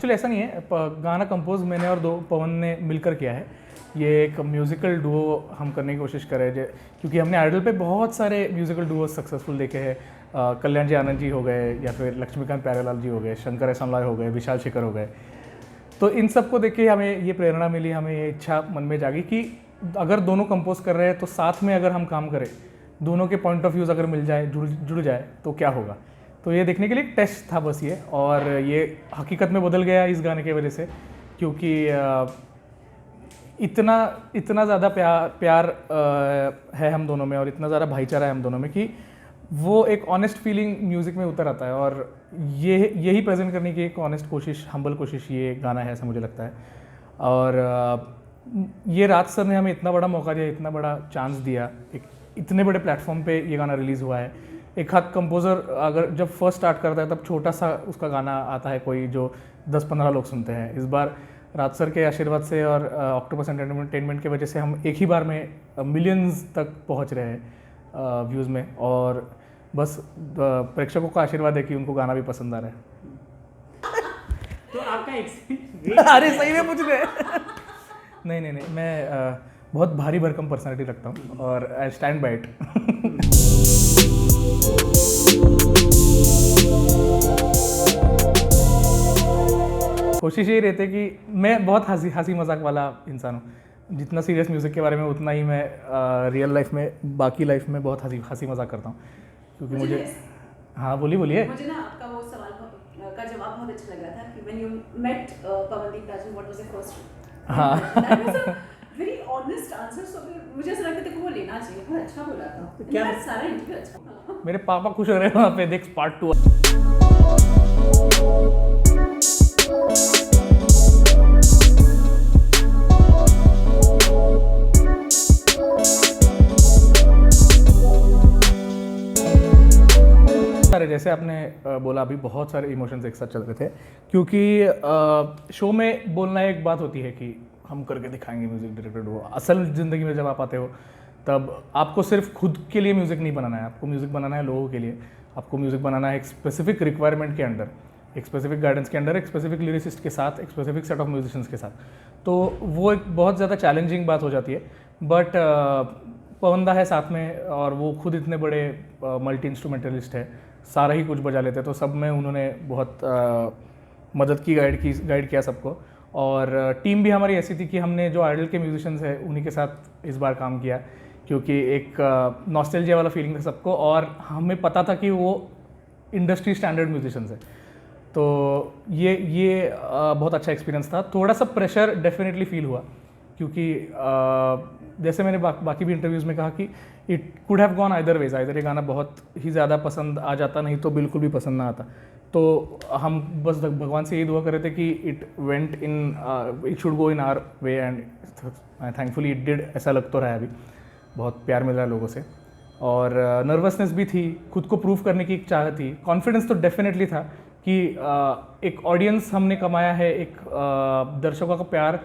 Actually ऐसा नहीं है, गाना कंपोज मैंने और पवन ने मिलकर किया है। ये एक म्यूज़िकल डुओ हम करने की कोशिश कर रहे हैं, क्योंकि हमने आइडल पे बहुत सारे म्यूज़िकल डुओ सक्सेसफुल देखे हैं। कल्याण जी आनंद जी हो गए, या फिर लक्ष्मीकांत प्यारेलाल जी हो गए, शंकर एहसान लॉय हो गए, विशाल शेखर हो गए। तो इन सब को देख के हमें ये प्रेरणा मिली, हमें ये इच्छा मन में जागी कि अगर दोनों कंपोज कर रहे हैं तो साथ में अगर हम काम करें, दोनों के पॉइंट ऑफ व्यूज़ अगर मिल जाए, जुड़ जाए तो क्या होगा। तो ये देखने के लिए एक टेस्ट था बस ये, और ये हकीकत में बदल गया इस गाने की वजह से, क्योंकि इतना ज़्यादा प्यार है हम दोनों में, और इतना ज़्यादा भाईचारा है हम दोनों में कि वो एक ऑनेस्ट फीलिंग म्यूज़िक में उतर आता है। और यही प्रेजेंट करने की एक ऑनेस्ट कोशिश, हम्बल कोशिश ये गाना है, ऐसा मुझे लगता है। और ये राज सर ने हमें इतना बड़ा मौका दिया, इतना बड़ा चांस दिया, एक इतने बड़े प्लेटफॉर्म पे ये गाना रिलीज़ हुआ है। एक हाथ कंपोज़र अगर जब फर्स्ट स्टार्ट करता है तब छोटा सा उसका गाना आता है कोई, जो 10-15 लोग सुनते हैं। इस बार राज सर के आशीर्वाद से और ऑक्टोपस एंटरटेनमेंट की वजह से हम एक ही बार में मिलियंस तक पहुंच रहे हैं व्यूज़ में, और बस प्रेक्षकों का आशीर्वाद है कि उनको गाना भी पसंद आ रहा है। तो आपका एक्सपीरियंस अरे सही में पूछ रहे नहीं, मैं बहुत भारी भरकम पर्सनालिटी रखता हूँ, और आई स्टैंड बाय इट। कोशिश यही रहती है कि मैं बहुत हंसी मजाक वाला इंसान हूँ। जितना सीरियस म्यूज़िक के बारे में, उतना ही मैं रियल लाइफ में, बाकी लाइफ में बहुत हंसी मजाक करता हूँ, क्योंकि मुझे हाँ बोलिए मुझे ना आपका वो सवाल का जवाब बहुत अच्छा लग रहा था कि when you met Pawandeep Rajan, what was your first. हाँ, that was a very honest answer. So मुझे ऐसा लगता था कि वो लेना चाहिए, बहुत अच्छा बोला था। क्या सारा इंटरव्यू अच्छा था। मेरे पापा खुश हो रहे हैं वहाँ पे, देख पार्ट 2। जैसे आपने बोला, अभी बहुत सारे इमोशंस एक साथ चल रहे थे, क्योंकि शो में बोलना एक बात होती है कि हम करके दिखाएंगे म्यूज़िक डायरेक्टर हो। असल ज़िंदगी में जब आप आते हो तब आपको सिर्फ खुद के लिए म्यूज़िक नहीं बनाना है, आपको म्यूज़िक बनाना है लोगों के लिए। आपको म्यूज़िक बनाना है एक स्पेसिफिक रिक्वायरमेंट के अंडर, एक स्पेसिफिक गाइडेंस के अंडर, एक स्पेसिफिक लिरिसिस्ट के साथ, एक स्पेसिफिक सेट ऑफ म्यूजिशियंस के साथ। तो वो एक बहुत ज़्यादा चैलेंजिंग बात हो जाती है। बट पवनदा है साथ में, और वो खुद इतने बड़े मल्टी इंस्ट्रूमेंटलिस्ट है, सारा ही कुछ बजा लेते हैं। तो सब में उन्होंने बहुत मदद की, गाइड किया सबको। और टीम भी हमारी ऐसी थी कि हमने जो आइडल के म्यूजिशियंस हैं उन्हीं के साथ इस बार काम किया, क्योंकि एक नॉस्टैल्जिया वाला फीलिंग था सबको, और हमें पता था कि वो इंडस्ट्री स्टैंडर्ड म्यूजिशियंस है। तो ये बहुत अच्छा एक्सपीरियंस था। थोड़ा सा प्रेशर डेफिनेटली फील हुआ, क्योंकि जैसे मैंने बाकी भी इंटरव्यूज़ में कहा कि it could have gone either ways. Either ये गाना बहुत ही ज़्यादा पसंद आ जाता, नहीं तो बिल्कुल भी पसंद ना आता। तो हम बस भगवान से यही दुआ कर रहे थे कि it should go in our way, and thankfully it did. ऐसा लग तो रहा है, अभी बहुत प्यार मिल रहा है लोगों से, और नर्वसनेस भी थी, खुद को प्रूव करने की एक चाह थी। कॉन्फिडेंस तो डेफिनेटली था कि एक ऑडियंस हमने कमाया है, एक दर्शकों का प्यार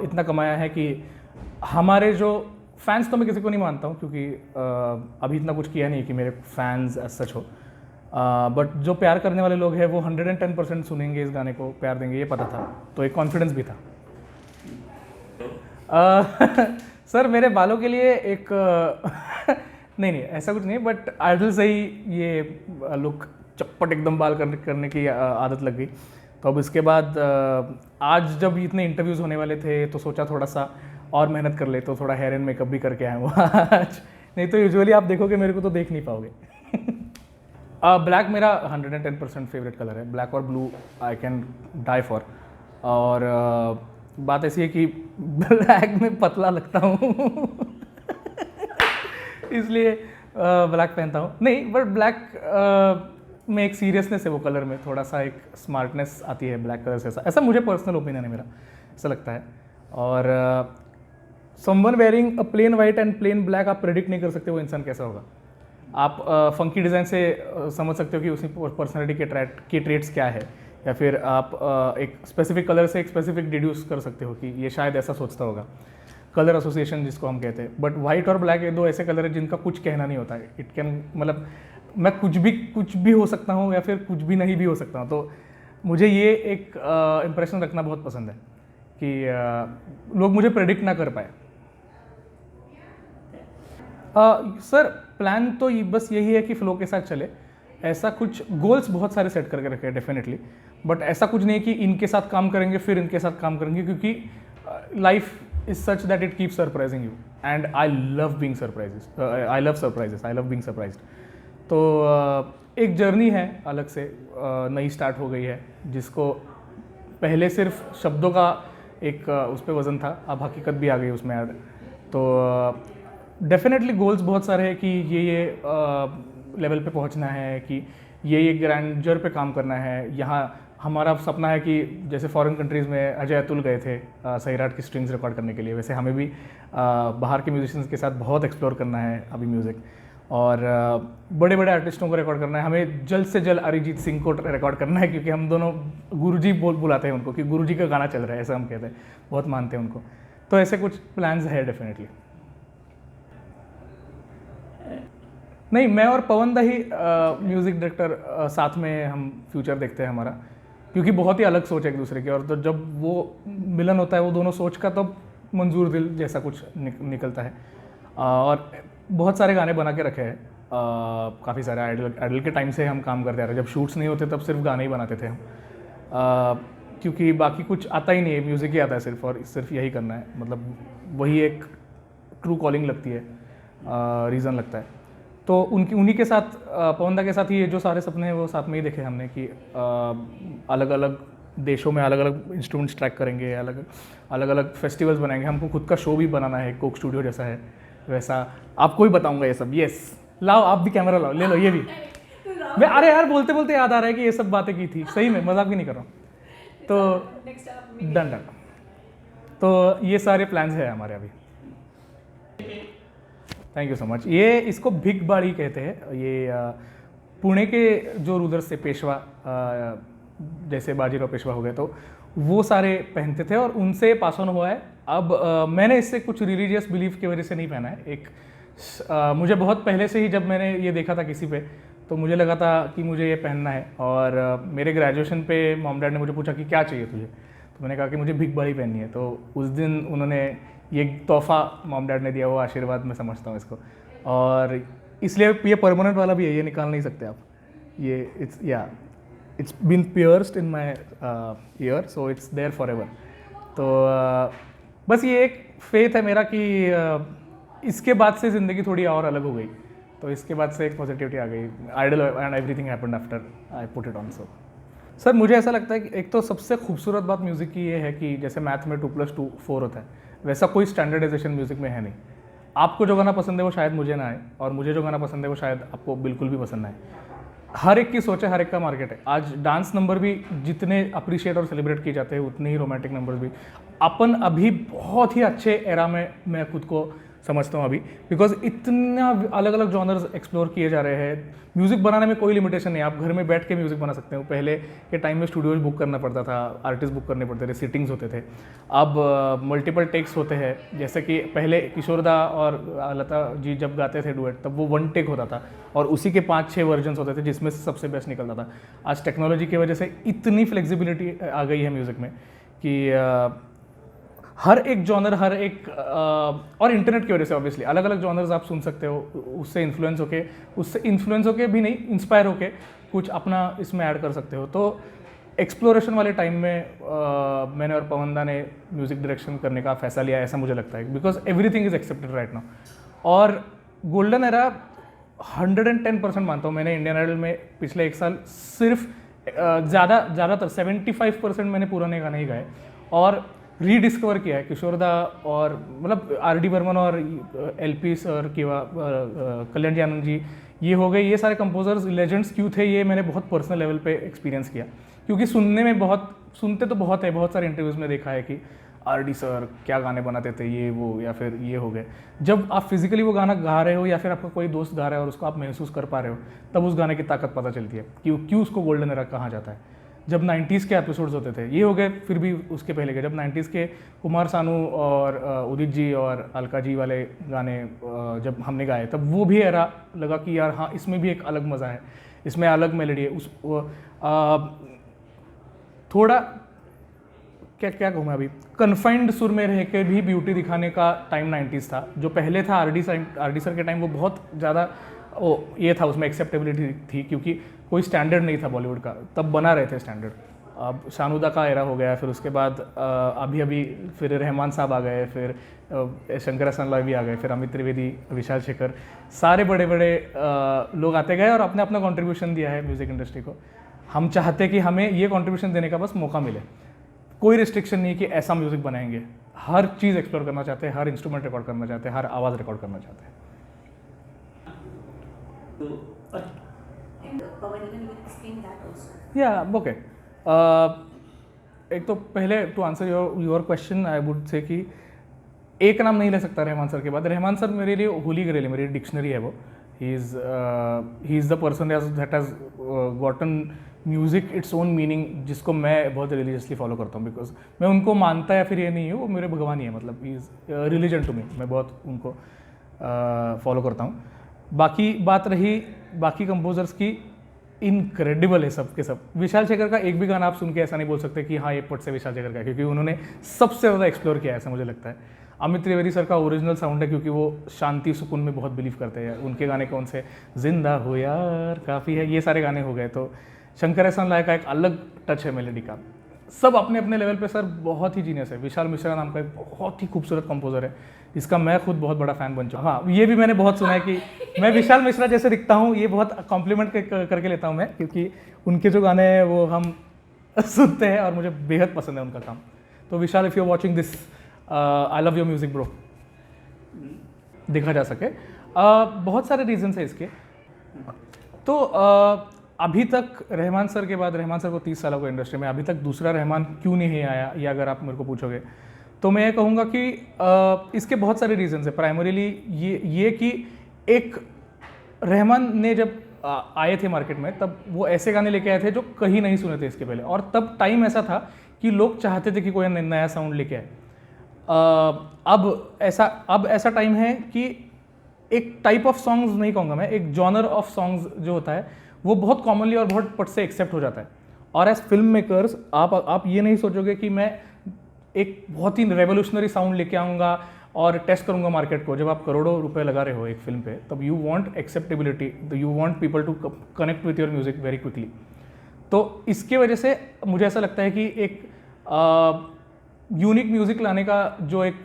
इतना कमाया है कि हमारे जो फैंस, तो मैं किसी को नहीं मानता हूँ, क्योंकि अभी इतना कुछ किया नहीं कि मेरे फैंस एज सच हो, बट जो प्यार करने वाले लोग हैं वो 110% सुनेंगे इस गाने को, प्यार देंगे, ये पता था। तो एक कॉन्फिडेंस भी था। सर मेरे बालों के लिए एक नहीं ऐसा कुछ नहीं, बट आइडल से ही ये लुक चप्पट एकदम बाल करने की आदत लग गई। तो अब इसके बाद आज जब इतने इंटरव्यूज़ होने वाले थे तो सोचा थोड़ा सा और मेहनत कर ले, तो थोड़ा हेयर एंड मेकअप भी करके आया हूँ आज। नहीं तो यूजुअली आप देखोगे मेरे को तो देख नहीं पाओगे। ब्लैक मेरा 110% फेवरेट कलर है। ब्लैक और blue I can die for. और बात ऐसी है कि ब्लैक में पतला लगता हूँ इसलिए ब्लैक पहनता हूँ। नहीं, बट ब्लैक में एक सीरियसनेस है वो कलर में, थोड़ा सा एक स्मार्टनेस आती है ब्लैक कलर से। ऐसा मुझे पर्सनल ओपिनियन है मेरा, ऐसा लगता है। और someone wearing a plain white and plain black, आप प्रेडिक्ट नहीं कर सकते वो इंसान कैसा होगा। आप फंकी डिज़ाइन से समझ सकते हो कि उसकी पर्सनैलिटी के ट्रेट्स क्या है, या फिर आप एक स्पेसिफिक कलर से एक स्पेसिफिक डिड्यूस कर सकते हो कि ये शायद ऐसा सोचता होगा। कलर एसोसिएशन जिसको हम कहते हैं। बट वाइट और ब्लैक ये दो ऐसे कलर है जिनका कुछ कहना नहीं होता है। इट कैन, मतलब मैं कुछ भी हो सकता हूँ या फिर कुछ भी नहीं भी हो सकता हूँ। तो मुझे ये एक इम्प्रेशन रखना बहुत पसंद है कि लोग मुझे प्रेडिक्ट ना कर पाए। सर प्लान तो बस यही है कि फ्लो के साथ चले। ऐसा कुछ गोल्स बहुत सारे सेट करके रखे हैं डेफिनेटली, बट ऐसा कुछ नहीं कि इनके साथ काम करेंगे फिर इनके साथ काम करेंगे, क्योंकि life is such that it keep surprising you and I love being surprises, I love surprises, I love being surprised. तो एक जर्नी है अलग से, नई स्टार्ट हो गई है, जिसको पहले सिर्फ शब्दों का एक उस पर वज़न था, अब हकीकत भी आ गई उसमें ऐड। तो डेफिनेटली गोल्स बहुत सारे हैं कि ये लेवल पे पहुंचना है, कि ये ग्रैंडर पे काम करना है। यहाँ हमारा सपना है कि जैसे फॉरेन कंट्रीज़ में अजय अतुल गए थे सैराट की स्ट्रिंग्स रिकॉर्ड करने के लिए, वैसे हमें भी बाहर के म्यूजिशियंस के साथ बहुत एक्सप्लोर करना है अभी म्यूज़िक, और बड़े बड़े आर्टिस्टों को रिकॉर्ड करना है। हमें जल्द से जल्द अरिजीत सिंह को रिकॉर्ड करना है, क्योंकि हम दोनों गुरुजी बुलाते हैं उनको, कि गुरुजी का गाना चल रहा है, ऐसा हम कहते हैं, बहुत मानते हैं उनको। तो ऐसे कुछ प्लान्स है डेफिनेटली। नहीं, मैं और पवन दा ही म्यूज़िक डायरेक्टर साथ में हम फ्यूचर देखते हैं हमारा, क्योंकि बहुत ही अलग सोच है एक दूसरे की, और तो जब वो मिलन होता है वो दोनों सोच का, तब मंजूर दिल जैसा कुछ निकलता है। और बहुत सारे गाने बना के रखे हैं, काफ़ी सारे। आइडल के टाइम से हम काम करते आ रहे हैं, जब शूट्स नहीं होते तब सिर्फ गाने ही बनाते थे हम, क्योंकि बाकी कुछ आता ही नहीं है, म्यूज़िक ही आता है सिर्फ, और सिर्फ यही करना है, मतलब वही एक ट्रू कॉलिंग लगती है, रीज़न लगता है। तो उन्हीं के साथ, पवन दा के साथ ही ये जो सारे सपने हैं वो साथ में ही देखे हमने, कि अलग अलग देशों में अलग अलग इंस्ट्रूमेंट्स ट्रैक करेंगे, अलग अलग फेस्टिवल्स बनाएंगे, हमको खुद का शो भी बनाना है, कोक स्टूडियो जैसा है वैसा। आपको भी बताऊंगा ये सब। यस, लाओ आप भी कैमरा लाओ, ले लो ये भी। मैं अरे यार बोलते बोलते याद आ रहा है कि ये सब बातें की थी, सही में, मजाक भी नहीं कर रहा हूँ। तो डन। तो ये सारे प्लान्स हैं हमारे अभी। Thank you so much. ये इसको भिगबाड़ी कहते हैं। ये पुणे के जो रूलर से पेशवा, जैसे बाजीराव पेशवा हो गए, तो वो सारे पहनते थे और उनसे पास ऑन हुआ है। अब मैंने इससे कुछ रिलीजियस बिलीफ की वजह से नहीं पहना है। एक मुझे बहुत पहले से ही जब मैंने ये देखा था किसी पे, तो मुझे लगा था कि मुझे ये पहनना है। और मेरे ग्रेजुएशन पे मॉम डैड ने मुझे पूछा कि क्या चाहिए तुझे, तो मैंने कहा कि मुझे भिगबाड़ी पहननी है। तो उस दिन उन्होंने ये तोहफा मॉम डैड ने दिया, वो आशीर्वाद मैं समझता हूँ इसको। और इसलिए ये परमानेंट वाला भी है, ये निकाल नहीं सकते आप। ये it's been pierced in my ear, so it's there forever. तो बस ये एक फेथ है मेरा कि इसके बाद से ज़िंदगी थोड़ी और अलग हो गई, तो इसके बाद से एक पॉजिटिविटी आ गई। Idol and everything happened after I put it on. So sir मुझे ऐसा लगता है कि एक तो सबसे खूबसूरत बात म्यूज़िक की ये है कि जैसे मैथ में 2+2 4 होता है, वैसा कोई स्टैंडर्डाइजेशन म्यूज़िक में है नहीं। आपको जो गाना पसंद है वो शायद मुझे ना आए, और मुझे जो गाना पसंद है वो शायद आपको बिल्कुल भी पसंद ना आए। हर एक की सोच है, हर एक का मार्केट है। आज डांस नंबर भी जितने अप्रिशिएट और सेलिब्रेट किए जाते हैं, उतने ही रोमांटिक नंबर्स भी। अपन अभी बहुत ही अच्छे एरा में मैं खुद को समझता हूँ अभी, बिकॉज इतना अलग अलग जॉनर्स एक्सप्लोर किए जा रहे हैं। म्यूज़िक बनाने में कोई लिमिटेशन नहीं, आप घर में बैठ के म्यूज़िक बना सकते हो। पहले के टाइम में स्टूडियोज बुक करना पड़ता था, आर्टिस्ट बुक करने पड़ते थे, सिटिंग्स होते थे। अब मल्टीपल टेक्स होते हैं। जैसे कि पहले किशोरदा और लता जी जब गाते थे डुएट, तब वो 1 टेक होता था और उसी के 5-6 वर्जन्स होते थे, जिसमें से सबसे बेस्ट निकलता था। आज टेक्नोलॉजी की वजह से इतनी फ्लेक्सिबिलिटी आ गई है म्यूज़िक में कि हर एक जॉनर, हर एक और इंटरनेट की वजह से ऑब्वियसली अलग अलग जॉनर्स आप सुन सकते हो। उससे इन्फ्लुएंस होके भी नहीं, इंस्पायर होके कुछ अपना इसमें ऐड कर सकते हो। तो एक्सप्लोरेशन वाले टाइम में मैंने और पवन दा ने म्यूज़िक डायरेक्शन करने का फैसला लिया, ऐसा मुझे लगता है, because everything is accepted right now. और गोल्डन एरा 110% मानता हूँ। मैंने इंडियन आइडल में पिछले 1 साल सिर्फ ज़्यादातर 75% मैंने पुराने गाने ही गाए और रीडिस्कवर किया है। किशोरदा और मतलब आर.डी. बर्मन और एल.पी. सर की कल्याण जी आनंद जी, ये हो गए, ये सारे कंपोजर्स लेजेंड्स क्यों थे, ये मैंने बहुत पर्सनल लेवल पे एक्सपीरियंस किया। क्योंकि सुनते तो बहुत है, बहुत सारे इंटरव्यूज़ में देखा है कि आर.डी. सर क्या गाने बनाते थे, ये वो, या फिर ये हो गए। जब आप फिजिकली वो गाना गा रहे हो या फिर आपका कोई दोस्त गा रहा है और उसको आप महसूस कर पा रहे हो, तब उस गाने की ताकत पता चलती है कि क्यों उसको गोल्डन एरा कहा जाता है। जब 90s के एपिसोड्स होते थे, ये हो गए, फिर भी उसके पहले के जब 90s के कुमार सानू और उदित जी और अलका जी वाले गाने जब हमने गाए, तब वो भी एरा लगा कि यार हाँ, इसमें भी एक अलग मज़ा है, इसमें अलग मेलोडी है। थोड़ा क्या क्या कहूँ मैं अभी, कन्फाइंड सुर में रह के भी ब्यूटी दिखाने का टाइम 90s था। जो पहले था आर डी सर के टाइम, वो बहुत ज़्यादा ये था, उसमें एक्सेप्टेबिलिटी थी क्योंकि कोई स्टैंडर्ड नहीं था बॉलीवुड का, तब बना रहे थे स्टैंडर्ड। अब शानुदा का एरा हो गया, फिर उसके बाद अभी फिर रहमान साहब आ गए, फिर शंकर हसन लॉय भी आ गए, फिर अमित त्रिवेदी, विशाल शेखर, सारे बड़े बड़े लोग आते गए और अपने अपना कंट्रीब्यूशन दिया है म्यूज़िक इंडस्ट्री को। हम चाहते कि हमें ये कंट्रीब्यूशन देने का बस मौका मिले। कोई रिस्ट्रिक्शन नहीं कि ऐसा म्यूज़िक बनाएंगे, हर चीज़ एक्सप्लोर करना चाहते हैं, हर इंस्ट्रूमेंट रिकॉर्ड करना चाहते हैं, हर आवाज़ रिकॉर्ड करना चाहते हैं। And Pawan even you explain that also. या ओके, एक तो पहले to answer your question I would say कि एक नाम नहीं ले सकता रहमान सर के बाद। रहमान सर मेरे लिए होली ग्रेल, मेरी डिक्शनरी है वो। He is the person that has gotten music its own meaning, जिसको मैं बहुत रिलीजियसली फॉलो करता हूँ, बिकॉज मैं उनको मानता या फिर ये नहीं हूँ, वो मेरे भगवान ही है, मतलब he is religion to me. मैं बहुत उनको फॉलो करता हूँ। बाकी बात रही बाकी कंपोजर्स की, इनक्रेडिबल है सब के सब। विशाल शेखर का एक भी गाना आप सुन के ऐसा नहीं बोल सकते कि हाँ ये पट से विशाल शेखर का है, क्योंकि उन्होंने सबसे ज़्यादा एक्सप्लोर किया है, ऐसा मुझे लगता है। अमित त्रिवेदी सर का ओरिजिनल साउंड है, क्योंकि वो शांति सुकून में बहुत बिलीव करते हैं। उनके गाने कौन से, जिंदा हो यार, काफ़ी है, ये सारे गाने हो गए। तो शंकर एहसान लाय का एक अलग टच है मेलेडी का। सब अपने अपने लेवल पे सर बहुत ही जीनियस है। विशाल मिश्रा नाम का एक बहुत ही खूबसूरत कंपोजर है, इसका मैं खुद बहुत बड़ा फ़ैन बन चुका हूँ। हाँ, ये भी मैंने बहुत सुना है कि मैं विशाल मिश्रा जैसे दिखता हूँ, ये बहुत कॉम्प्लीमेंट करके लेता हूँ मैं, क्योंकि उनके जो गाने हैं वो हम सुनते हैं और मुझे बेहद पसंद है उनका काम। तो Vishal, if you are watching this, I love your music bro, देखा जा सके। बहुत सारे रीजंस है इसके। तो अभी तक रहमान सर के बाद, रहमान सर को 30 सालों को इंडस्ट्री में, अभी तक दूसरा रहमान क्यों नहीं आया, या अगर आप मेरे को पूछोगे तो मैं ये कहूँगा कि इसके बहुत सारे रीजंस है। प्राइमरीली ये कि एक रहमान ने जब आए थे मार्केट में, तब वो ऐसे गाने लेके आए थे जो कहीं नहीं सुने थे इसके पहले, और तब टाइम ऐसा था कि लोग चाहते थे कि कोई नया साउंड लेके आए। अब ऐसा टाइम है कि एक टाइप ऑफ सॉन्ग्स नहीं कहूँगा मैं, एक जॉनर ऑफ सॉन्ग्स जो होता है वो बहुत कॉमनली और बहुत पट से एक्सेप्ट हो जाता है। और एज फिल्म मेकर्स आप ये नहीं सोचोगे कि मैं एक बहुत ही रेवोल्यूशनरी साउंड लेके आऊँगा और टेस्ट करूँगा मार्केट को। जब आप करोड़ों रुपए लगा रहे हो एक फिल्म पे, तब you want acceptability, you want people to connect with your music very quickly. तो इसके वजह से मुझे ऐसा लगता है कि एक यूनिक म्यूज़िक लाने का जो एक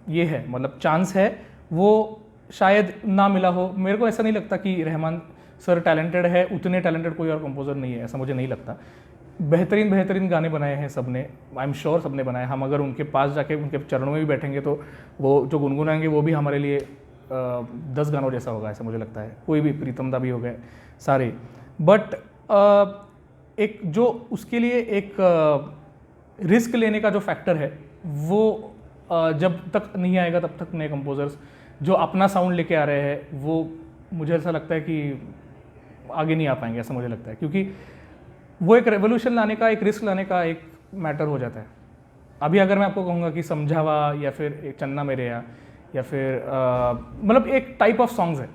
ये है, मतलब चांस है, वो शायद ना मिला हो। मेरे को ऐसा नहीं लगता कि रहमान सर टैलेंटेड है, उतने टैलेंटेड कोई और कंपोजर नहीं है, ऐसा मुझे नहीं लगता। बेहतरीन गाने बनाए हैं सबने, आई एम श्योर सबने बनाए। हम अगर उनके पास जाके उनके चरणों में भी बैठेंगे तो वो जो गुनगुनाएंगे वो भी हमारे लिए 10 गानों जैसा होगा, ऐसा मुझे लगता है। कोई भी, प्रीतम दा भी हो गए सारे। बट एक जो उसके लिए एक रिस्क लेने का जो फैक्टर है, वो जब तक नहीं आएगा तब तक नए कंपोजर्स जो अपना साउंड लेके आ रहे हैं, वो मुझे ऐसा लगता है कि आगे नहीं आ पाएंगे, ऐसा मुझे लगता है। क्योंकि वो एक रेवोल्यूशन लाने का, एक रिस्क लाने का एक मैटर हो जाता है। अभी अगर मैं आपको कहूँगा कि समझावा या फिर एक चन्ना मेरे या फिर मतलब एक टाइप ऑफ सॉन्ग्स है,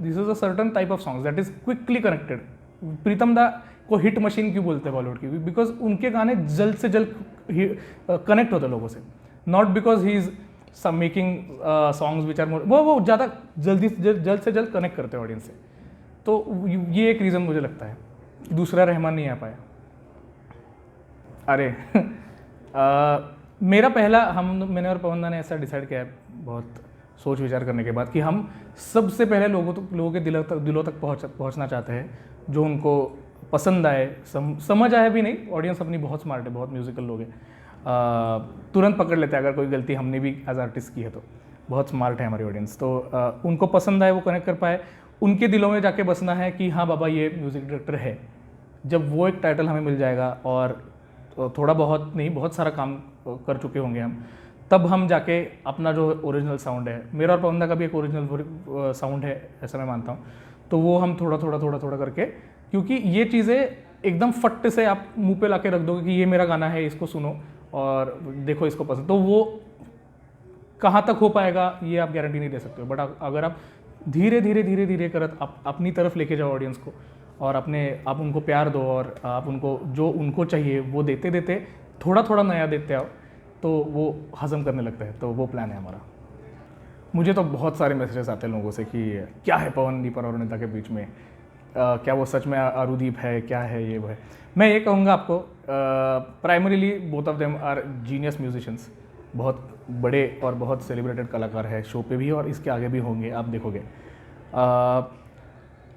this is a certain type of songs that is quickly connected. Pritam Da को हिट मशीन क्यों बोलते हैं बॉलीवुड की? बिकॉज उनके गाने जल्द से जल्द कनेक्ट होते लोगों से, not because he is some making songs which are more, वो ज़्यादा जल्द से जल्द कनेक्ट करते हैं ऑडियंस से। तो ये एक रीज़न मुझे लगता है। दूसरा रहमान नहीं आ पाया। अरे मेरा पहला, मैंने और पवन दा ने ऐसा डिसाइड किया है बहुत सोच विचार करने के बाद कि हम सबसे पहले लोगों के दिलों तक पहुंचना चाहते हैं, जो उनको पसंद आए, समझ आए भी नहीं। ऑडियंस अपनी बहुत स्मार्ट है, बहुत म्यूजिकल लोग हैं, तुरंत पकड़ लेते हैं अगर कोई गलती हमने भी एज आर्टिस्ट की है तो। बहुत स्मार्ट है हमारी ऑडियंस। तो उनको पसंद आए, वो कनेक्ट कर पाए, उनके दिलों में जाके बसना है कि हाँ बाबा ये म्यूज़िक डायरेक्टर है। जब वो एक टाइटल हमें मिल जाएगा और थोड़ा बहुत नहीं, बहुत सारा काम कर चुके होंगे हम, तब हम जाके अपना जो ओरिजिनल साउंड है, मेरा और पवन दा का भी एक ओरिजिनल साउंड है ऐसा मैं मानता हूँ, तो वो हम थोड़ा करके, क्योंकि ये चीज़ें एकदम फट से आप मुंह पे लाके रख दोगे कि ये मेरा गाना है, इसको सुनो और देखो इसको पसंद, तो वो कहाँ तक हो पाएगा ये आप गारंटी नहीं दे सकते हो। बट अगर आप धीरे धीरे करत अपनी तरफ लेके जाओ ऑडियंस को, और आप उनको प्यार दो और आप उनको जो उनको चाहिए वो देते देते थोड़ा थोड़ा नया देते आओ तो वो हज़म करने लगता है। तो वो प्लान है हमारा। मुझे तो बहुत सारे मैसेजेस आते हैं लोगों से कि क्या है पवनदीप और अरुणिता के बीच में, क्या वो सच में अरुदीप है, क्या है ये वो है। मैं ये कहूँगा आपको, primarily both of them are genius musicians, बहुत बड़े और बहुत सेलिब्रेटेड कलाकार है शो पे भी और इसके आगे भी होंगे, आप देखोगे।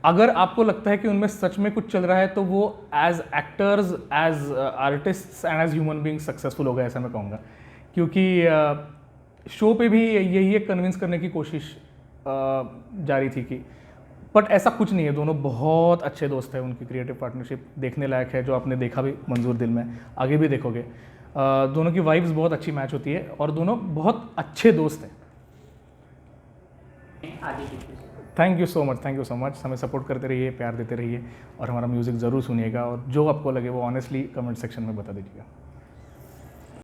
अगर आपको लगता है कि उनमें सच में कुछ चल रहा है तो वो as actors, as artists and as human being successful हो गए, ऐसा मैं कहूँगा। क्योंकि शो पे भी यही एक कन्विंस करने की कोशिश जारी थी कि बट ऐसा कुछ नहीं है, दोनों बहुत अच्छे दोस्त हैं। उनकी क्रिएटिव पार्टनरशिप देखने लायक है, जो आपने देखा भी मंजूर दिल में, आगे भी देखोगे। दोनों की वाइब्स बहुत अच्छी मैच होती है और दोनों बहुत अच्छे दोस्त हैं। आगे की future. Thank you so much. हमें सपोर्ट करते रहिए, प्यार देते रहिए और हमारा म्यूज़िक ज़रूर सुनिएगा और जो आपको लगे वो ऑनेस्टली कमेंट सेक्शन में बता दीजिएगा।